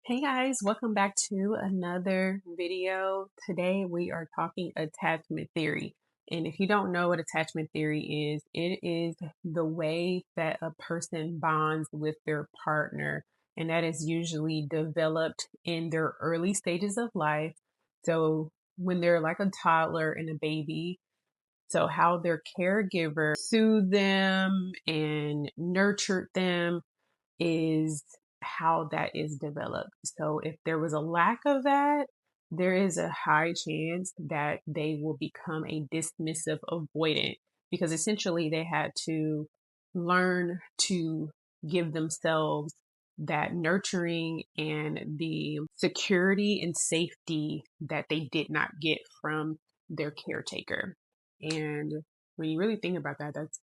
Hey guys, welcome back to another video. Today we are talking attachment theory. And if you don't know what attachment theory is, it is the way that a person bonds with their partner. And that is usually developed in their early stages of life. So when they're like a toddler and a baby, so how their caregiver soothed them and nurtured them is how that is developed. So if there was a lack of that, there is a high chance that they will become a dismissive avoidant because essentially they had to learn to give themselves that nurturing and the security and safety that they did not get from their caretaker. And when you really think about that, that's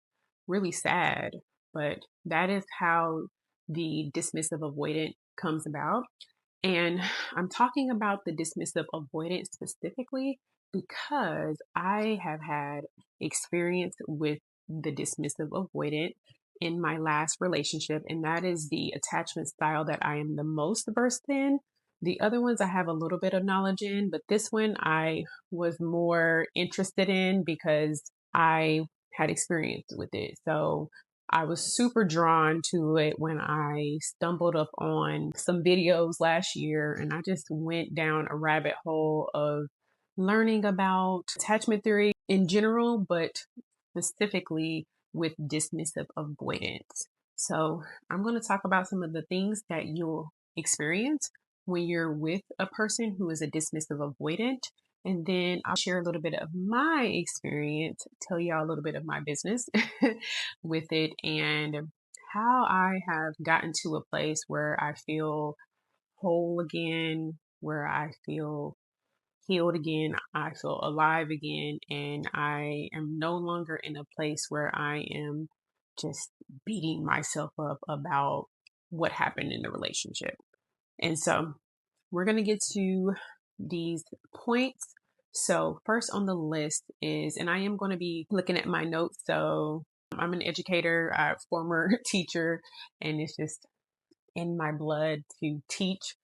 really sad, but that is how the dismissive avoidant comes about. And I'm talking about the dismissive avoidant specifically because I have had experience with the dismissive avoidant in my last relationship, and that is the attachment style that I am the most versed in. The other ones I have a little bit of knowledge in, but this one I was more interested in because I had experience with it. So I was super drawn to it when I stumbled up on some videos last year, and I just went down a rabbit hole of learning about attachment theory in general, but specifically with dismissive avoidance. So I'm going to talk about some of the things that you'll experience when you're with a person who is a dismissive avoidant. And then I'll share a little bit of my experience, tell y'all a little bit of my business with it, and how I have gotten to a place where I feel whole again, where I feel healed again, I feel alive again, and I am no longer in a place where I am just beating myself up about what happened in the relationship. And so we're going to get to these points. So, first on the list is, and I am going to be looking at my notes. So, I'm an educator, a former teacher, and it's just in my blood to teach.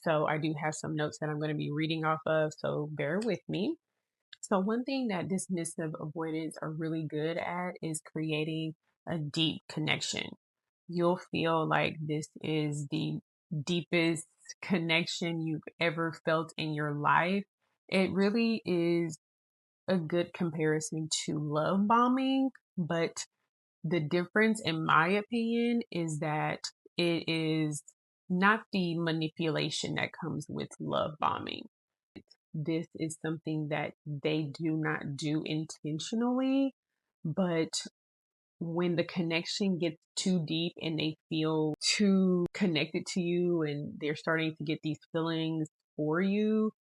So, I do have some notes that I'm going to be reading off of. So, bear with me. So, one thing that dismissive avoidants are really good at is creating a deep connection. You'll feel like this is the deepest connection you've ever felt in your life. It really is a good comparison to love bombing, but the difference, in my opinion, is that it is not the manipulation that comes with love bombing. This is something that they do not do intentionally, but when the connection gets too deep and they feel too connected to you and they're starting to get these feelings for you,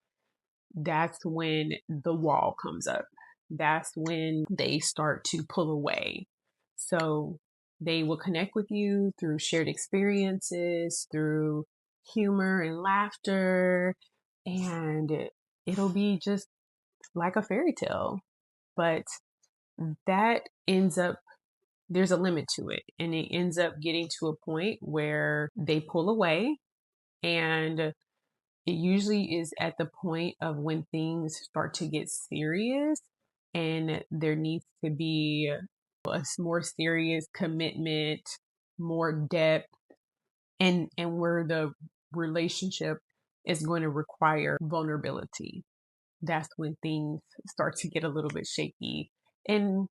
that's when the wall comes up. That's when they start to pull away. So they will connect with you through shared experiences, through humor and laughter, and it'll be just like a fairy tale. But that ends up there's a limit to it, and it ends up getting to a point where they pull away, and it usually is at the point of when things start to get serious and there needs to be a more serious commitment, more depth, and where the relationship is going to require vulnerability. That's when things start to get a little bit shaky, and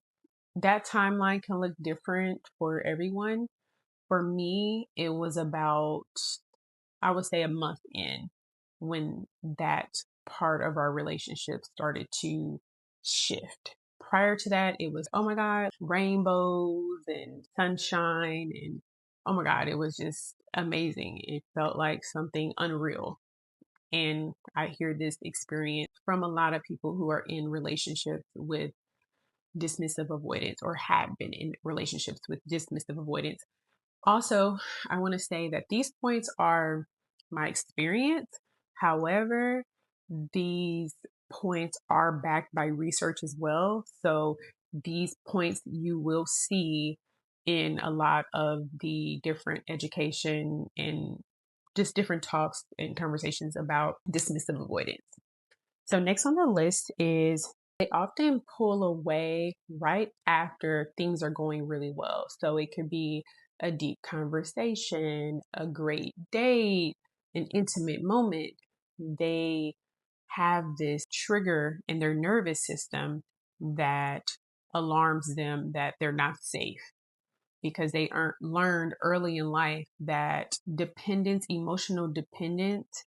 that timeline can look different for everyone. For me, it was about, I would say, a month in when that part of our relationship started to shift. Prior to that, it was, oh my God, rainbows and sunshine. And oh my God, it was just amazing. It felt like something unreal. And I hear this experience from a lot of people who are in relationships with dismissive avoidance or have been in relationships with dismissive avoidance. Also, I want to say that these points are my experience. However, these points are backed by research as well. So these points you will see in a lot of the different education and just different talks and conversations about dismissive avoidance. So next on the list is they often pull away right after things are going really well. So it could be a deep conversation, a great date, an intimate moment. They have this trigger in their nervous system that alarms them that they're not safe because they learned early in life that dependence, emotional dependence,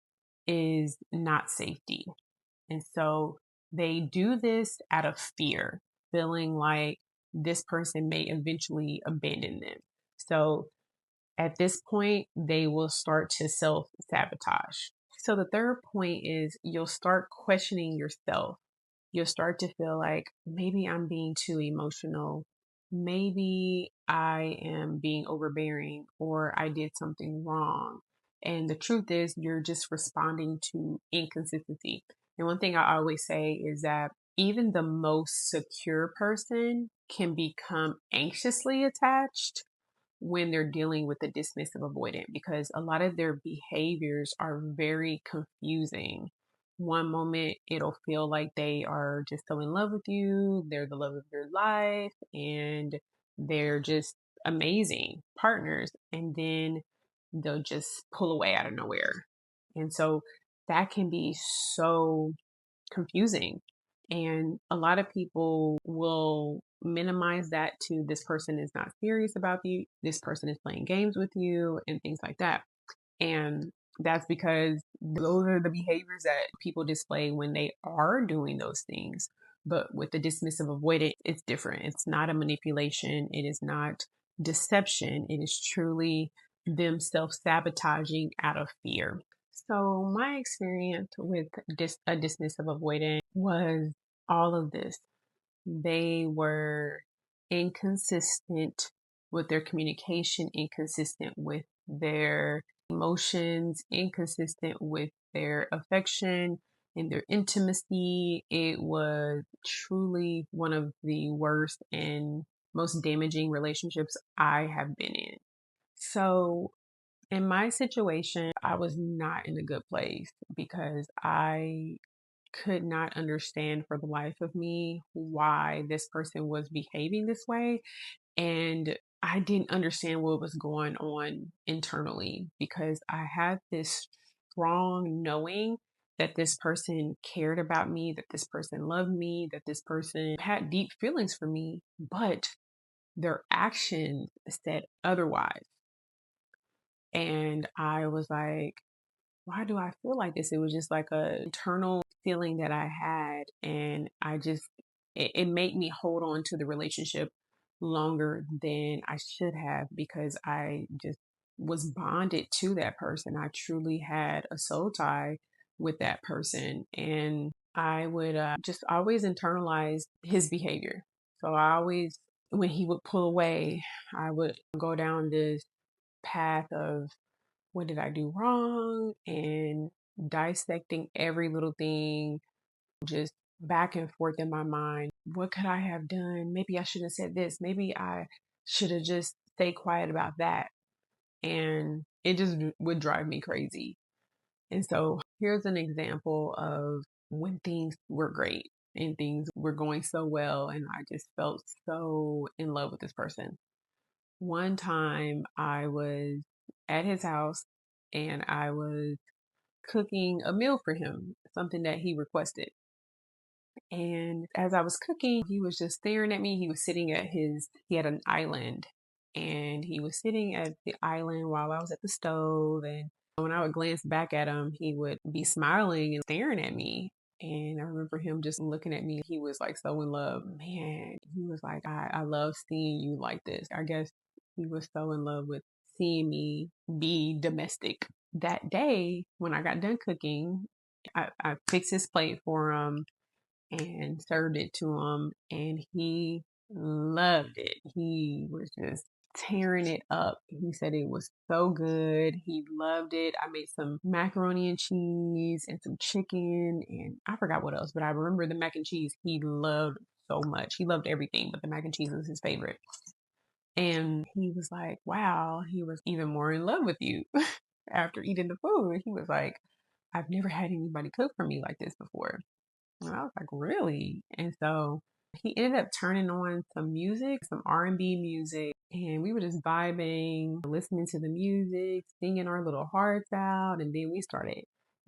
is not safety. And so they do this out of fear, feeling like this person may eventually abandon them. So at this point, they will start to self sabotage. So the third point is you'll start questioning yourself. You'll start to feel like maybe I'm being too emotional. Maybe I am being overbearing or I did something wrong. And the truth is, you're just responding to inconsistency. And one thing I always say is that even the most secure person can become anxiously attached when they're dealing with the dismissive avoidant because a lot of their behaviors are very confusing. One moment it'll feel like they are just so in love with you, they're the love of your life, and they're just amazing partners. And then they'll just pull away out of nowhere. And so that can be so confusing. And a lot of people will minimize that to this person is not serious about you, this person is playing games with you, and things like that. And that's because those are the behaviors that people display when they are doing those things. But with the dismissive avoidant, it's different. It's not a manipulation, it is not deception, it is truly them self sabotaging out of fear. So, my experience with a dismissive avoidant was all of this. They were inconsistent with their communication, inconsistent with their emotions, inconsistent with their affection and their intimacy. It was truly one of the worst and most damaging relationships I have been in. So, in my situation, I was not in a good place because I could not understand for the life of me why this person was behaving this way. And I didn't understand what was going on internally because I had this strong knowing that this person cared about me, that this person loved me, that this person had deep feelings for me, but their actions said otherwise. And I was like, why do I feel like this? It was just like a internal feeling that I had. And it made me hold on to the relationship longer than I should have because I just was bonded to that person. I truly had a soul tie with that person. And I would just always internalize his behavior. So I always, when he would pull away, I would go down this path of what did I do wrong and dissecting every little thing, just back and forth in my mind. What could I have done? Maybe I should have said this. Maybe I should have just stayed quiet about that. And it just would drive me crazy. And so here's an example of when things were great and things were going so well. And I just felt so in love with this person. One time I was at his house and I was cooking a meal for him, something that he requested. And as I was cooking, he was just staring at me. He was sitting at he had an island and he was sitting at the island while I was at the stove. And when I would glance back at him, he would be smiling and staring at me. And I remember him just looking at me. He was like so in love. Man, he was like, I love seeing you like this. I guess he was so in love with seeing me be domestic. That day, when I got done cooking, I fixed his plate for him and served it to him, and he loved it. He was just tearing it up. He said it was so good. He loved it. I made some macaroni and cheese and some chicken, and I forgot what else, but I remember the mac and cheese he loved so much. He loved everything, but the mac and cheese was his favorite. And he was like, wow, he was even more in love with you. after eating the food. He was like, I've never had anybody cook for me like this before. And I was like, really? And so he ended up turning on some music, some R&B music, and we were just vibing, listening to the music, singing our little hearts out, and then we started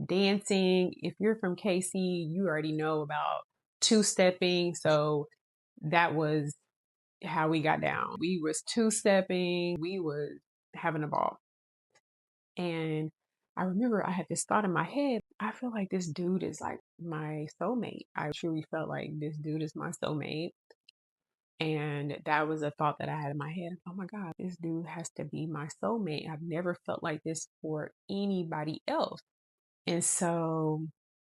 dancing. If you're from KC, you already know about two-stepping, so that was how we got down. We was two-stepping, we was having a ball. And I remember I had this thought in my head. I feel like this dude is like my soulmate. I truly felt like this dude is my soulmate. And that was a thought that I had in my head. Oh my God, this dude has to be my soulmate. I've never felt like this for anybody else. And so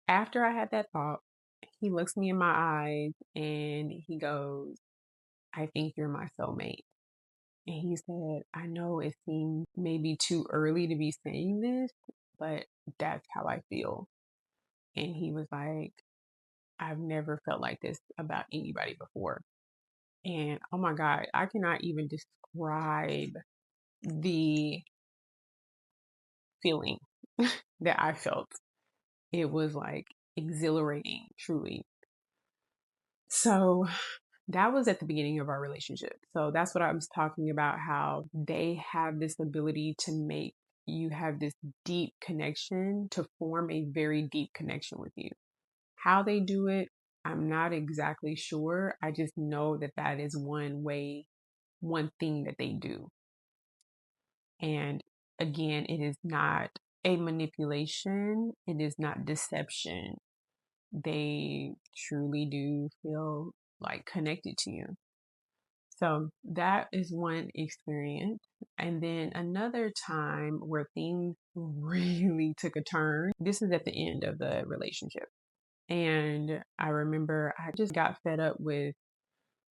after I had that thought, he looks me in my eyes and he goes, I think you're my soulmate. And he said, I know it seems maybe too early to be saying this, but that's how I feel. And he was like, I've never felt like this about anybody before. And oh my God, I cannot even describe the feeling that I felt. It was like exhilarating, truly. So that was at the beginning of our relationship. So that's what I was talking about, how they have this ability to make you have this deep connection, to form a very deep connection with you. How they do it, I'm not exactly sure. I just know that that is one way, one thing that they do. And again, it is not a manipulation, it is not deception. They truly do feel like connected to you. So that is one experience. And then another time where things really took a turn. This is at the end of the relationship. And I remember I just got fed up with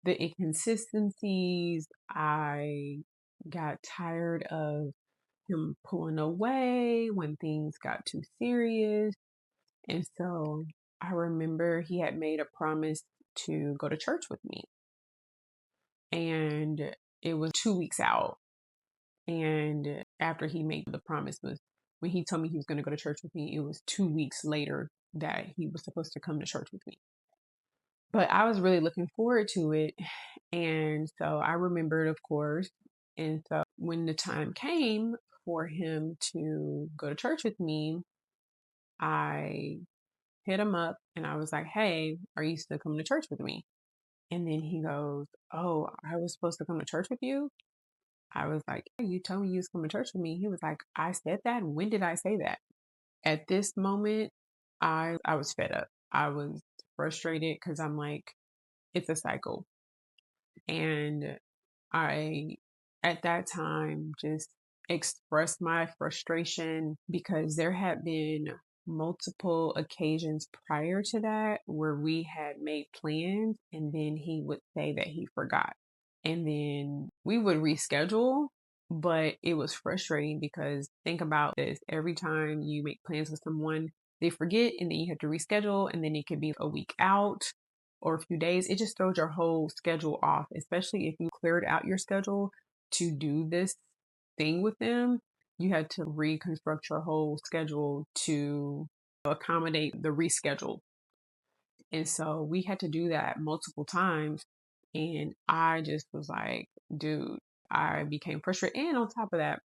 the inconsistencies. I got tired of him pulling away when things got too serious. And so I remember he had made a promise to go to church with me. And it was 2 weeks out. And after he made the promise, was when he told me he was going to go to church with me, it was 2 weeks later that he was supposed to come to church with me. But I was really looking forward to it. And so I remembered, of course. And so when the time came for him to go to church with me, I hit him up and I was like, hey, are you still coming to church with me? And then he goes, oh, I was supposed to come to church with you? I was like, you told me you was coming to church with me. He was like, I said that? When did I say that? At this moment, I was fed up. I was frustrated because I'm like, it's a cycle. And I, at that time, just expressed my frustration because there had been multiple occasions prior to that where we had made plans and then he would say that he forgot. And then we would reschedule, but it was frustrating because think about this, every time you make plans with someone, they forget and then you have to reschedule and then it could be a week out or a few days. It just throws your whole schedule off, especially if you cleared out your schedule to do this thing with them. You had to reconstruct your whole schedule to accommodate the reschedule. And so we had to do that multiple times. And I just was like, dude, I became frustrated. And on top of that,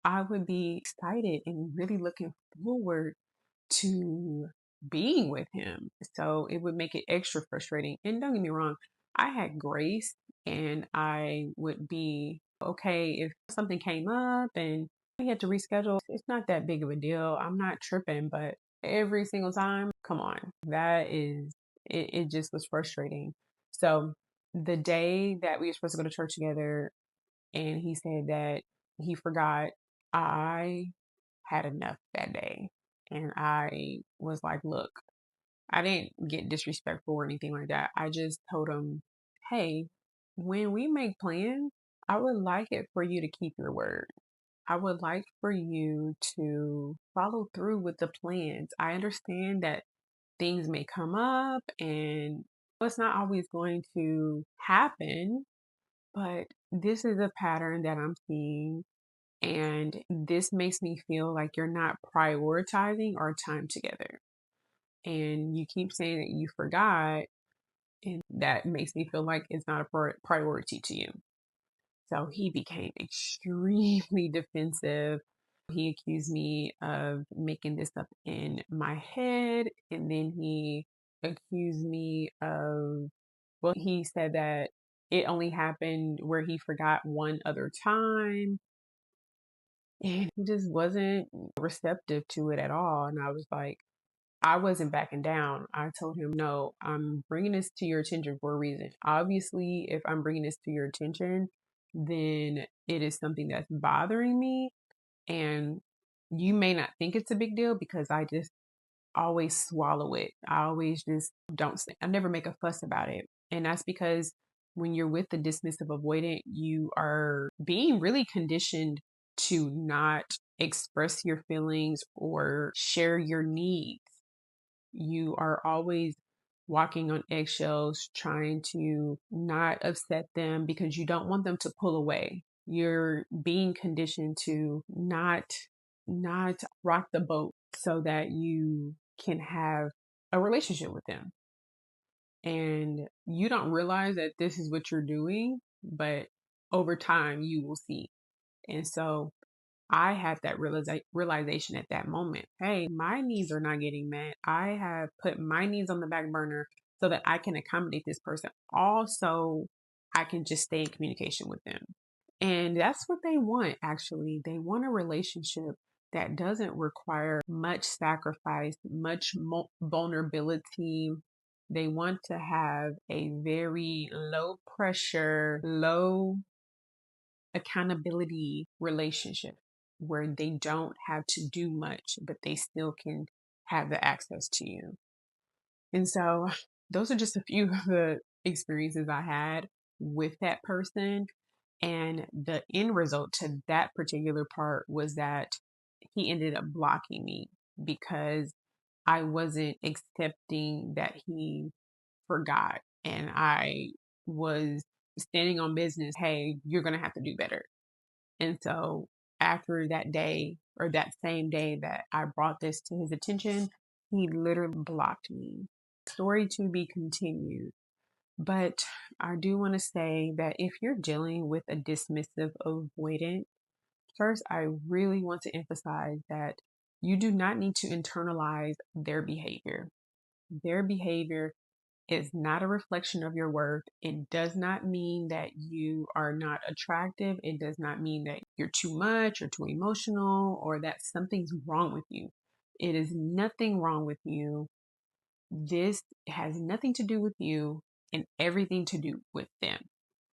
I would be excited and really looking forward to being with him. So it would make it extra frustrating. And don't get me wrong, I had grace and I would be okay if something came up and we had to reschedule. It's not that big of a deal. I'm not tripping, but every single time, come on, it just was frustrating. So the day that we were supposed to go to church together and he said that he forgot, I had enough that day. And I was like, look, I didn't get disrespectful or anything like that. I just told him, hey, when we make plans, I would like it for you to keep your word. I would like for you to follow through with the plans. I understand that things may come up and it's not always going to happen, but this is a pattern that I'm seeing And this makes me feel like you're not prioritizing our time together. And you keep saying that you forgot, and that makes me feel like it's not a priority to you. So he became extremely defensive. He accused me of making this up in my head. And then he accused me of, well, he said that it only happened where he forgot one other time. And he just wasn't receptive to it at all. And I was like, I wasn't backing down. I told him, no, I'm bringing this to your attention for a reason. Obviously, if I'm bringing this to your attention, then it is something that's bothering me. And you may not think it's a big deal because I just always swallow it. I always just don't say, I never make a fuss about it. And that's because when you're with the dismissive avoidant, you are being really conditioned to not express your feelings or share your needs. You are always walking on eggshells, trying to not upset them because you don't want them to pull away. You're being conditioned to not rock the boat so that you can have a relationship with them. And you don't realize that this is what you're doing, but over time you will see. And so I had that realization at that moment. Hey, my needs are not getting met. I have put my needs on the back burner so that I can accommodate this person. Also, I can just stay in communication with them. And that's what they want, actually. They want a relationship that doesn't require much sacrifice, much vulnerability. They want to have a very low pressure, low accountability relationship where they don't have to do much, but they still can have the access to you. And so those are just a few of the experiences I had with that person. And the end result to that particular part was that he ended up blocking me because I wasn't accepting that he forgot. And I was standing on business. Hey, you're going to have to do better. And so after that day or that same day that I brought this to his attention, he literally blocked me. Story to be continued. But I do want to say that if you're dealing with a dismissive avoidant, first, I really want to emphasize that you do not need to internalize their behavior. Their behavior is not a reflection of your worth. It does not mean that you are not attractive. It does not mean that you're too much or too emotional or that something's wrong with you. It is nothing wrong with you. This has nothing to do with you and everything to do with them.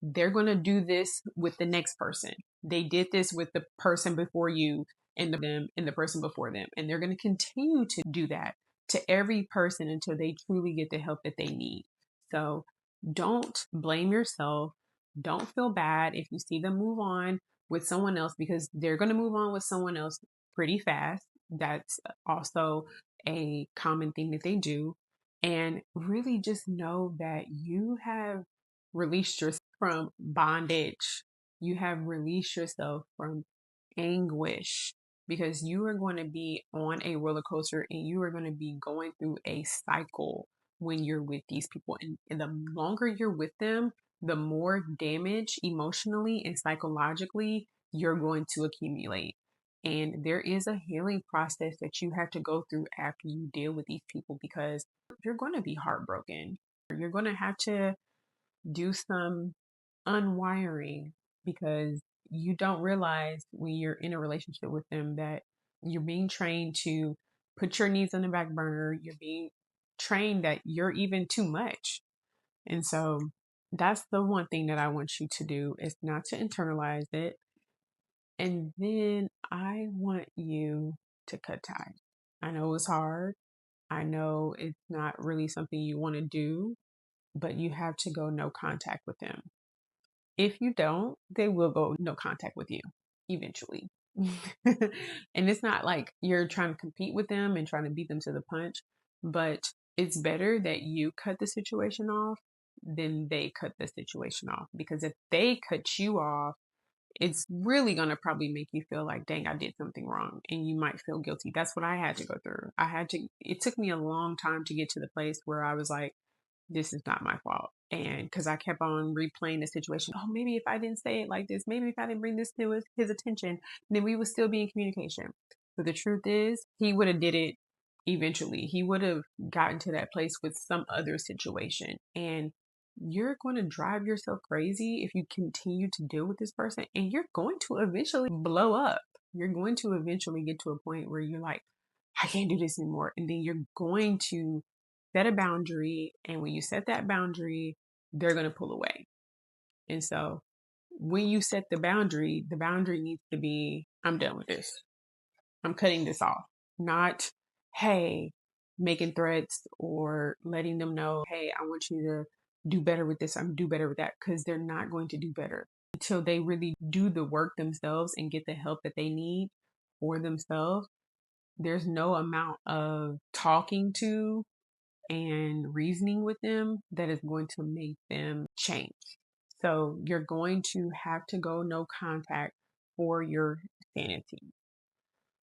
They're going to do this with the next person. They did this with the person before you and the person before them. And they're going to continue to do that to every person until they truly get the help that they need. So don't blame yourself. Don't feel bad if you see them move on with someone else because they're going to move on with someone else pretty fast. That's also a common thing that they do. And really just know that you have released yourself from bondage. You have released yourself from anguish because you are going to be on a roller coaster and you are going to be going through a cycle when you're with these people. And the longer you're with them, the more damage emotionally and psychologically you're going to accumulate. And there is a healing process that you have to go through after you deal with these people because you're going to be heartbroken. You're going to have to do some unwiring because you don't realize when you're in a relationship with them that you're being trained to put your needs on the back burner. You're being trained that you're even too much. And so that's the one thing that I want you to do is not to internalize it. And then I want you to cut ties. I know it's hard. I know it's not really something you want to do, but you have to go no contact with them. If you don't, they will go no contact with you eventually. And it's not like you're trying to compete with them and trying to beat them to the punch, but it's better that you cut the situation off than they cut the situation off. Because if they cut you off, it's really going to probably make you feel like, dang, I did something wrong. And you might feel guilty. That's what I had to go through. It took me a long time to get to the place where I was like, this is not my fault. And because I kept on replaying the situation, oh, maybe if I didn't say it like this, maybe if I didn't bring this to his attention, then we would still be in communication. But the truth is, he would have did it eventually. He would have gotten to that place with some other situation. And you're going to drive yourself crazy if you continue to deal with this person, and you're going to eventually blow up. You're going to eventually get to a point where you're like, I can't do this anymore. And then you're going to set a boundary. And when you set that boundary, they're going to pull away. And so when you set the boundary needs to be, I'm done with this. I'm cutting this off. Not, hey, making threats or letting them know, hey, I want you to do better with this. I'm do better with that. Because they're not going to do better until they really do the work themselves and get the help that they need for themselves. There's no amount of talking to and reasoning with them that is going to make them change. So you're going to have to go no contact for your sanity.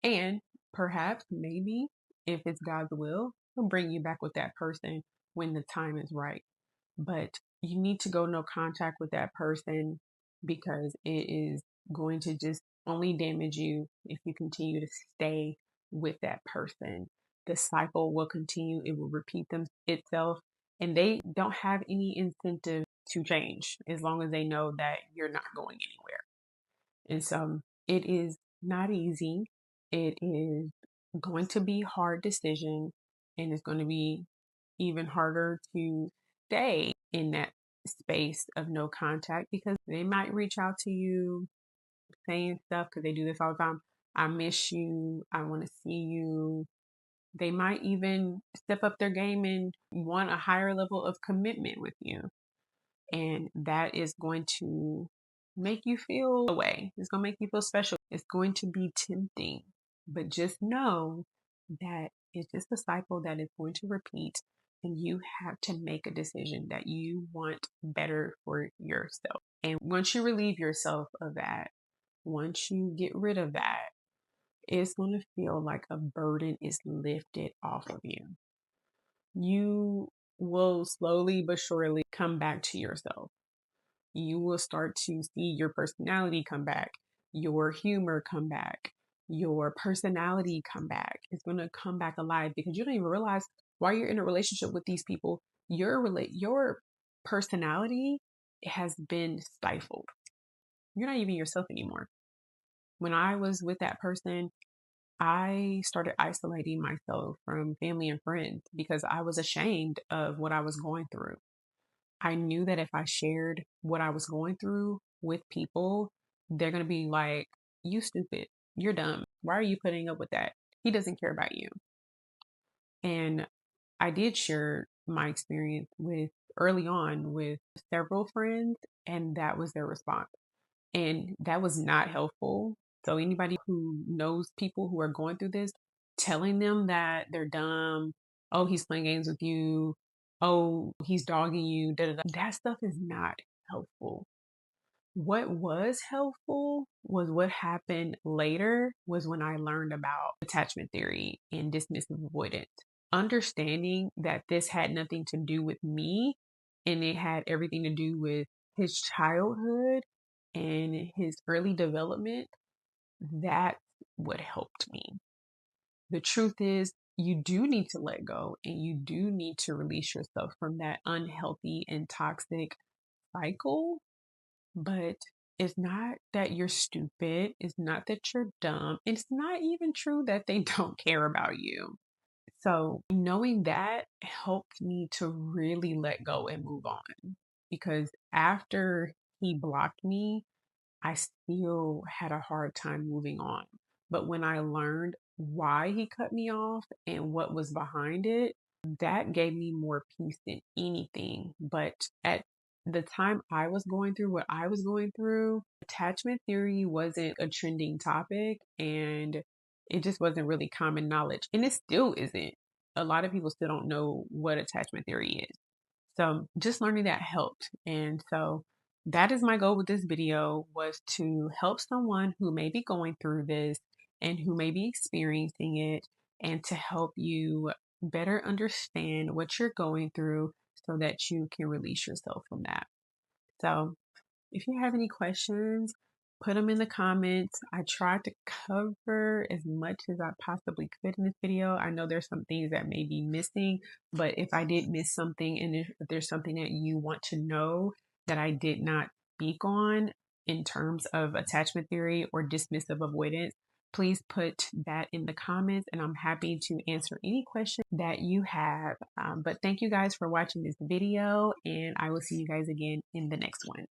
And perhaps, maybe, if it's God's will, He'll bring you back with that person when the time is right. But you need to go no contact with that person because it is going to just only damage you if you continue to stay with that person. The cycle will continue, it will repeat itself, and they don't have any incentive to change as long as they know that you're not going anywhere. And so it is not easy. It is going to be a hard decision, and it's going to be even harder to stay in that space of no contact because they might reach out to you saying stuff because they do this all the time. I miss you. I want to see you. They might even step up their game and want a higher level of commitment with you. And that is going to make you feel a way. It's going to make you feel special. It's going to be tempting. But just know that it's just a cycle that is going to repeat. And you have to make a decision that you want better for yourself. And once you relieve yourself of that, once you get rid of that, it's going to feel like a burden is lifted off of you. You will slowly but surely come back to yourself. You will start to see your personality come back, your humor come back, your personality come back. It's going to come back alive because you don't even realize while you're in a relationship with these people, your personality has been stifled. You're not even yourself anymore. When I was with that person, I started isolating myself from family and friends because I was ashamed of what I was going through. I knew that if I shared what I was going through with people, they're going to be like, you stupid, you're dumb. Why are you putting up with that? He doesn't care about you. And I did share my experience with early on with several friends, and that was their response. And that was not helpful. So anybody who knows people who are going through this, telling them that they're dumb, oh, he's playing games with you, oh, he's dogging you, da, da, da, that stuff is not helpful. What was helpful was what happened later was when I learned about attachment theory and dismissive avoidant. Understanding that this had nothing to do with me and it had everything to do with his childhood and his early development, that's what helped me. The truth is, you do need to let go and you do need to release yourself from that unhealthy and toxic cycle. But it's not that you're stupid. It's not that you're dumb. It's not even true that they don't care about you. So knowing that helped me to really let go and move on. Because after he blocked me, I still had a hard time moving on. But when I learned why he cut me off and what was behind it, that gave me more peace than anything. But at the time I was going through what I was going through, attachment theory wasn't a trending topic and it just wasn't really common knowledge. And it still isn't. A lot of people still don't know what attachment theory is. So just learning that helped. And so that is my goal with this video, was to help someone who may be going through this and who may be experiencing it, and to help you better understand what you're going through so that you can release yourself from that. So if you have any questions, put them in the comments. I tried to cover as much as I possibly could in this video. I know there's some things that may be missing, but if I did miss something, and if there's something that you want to know that I did not speak on in terms of attachment theory or dismissive avoidance, please put that in the comments, and I'm happy to answer any questions that you have. But thank you guys for watching this video, and I will see you guys again in the next one.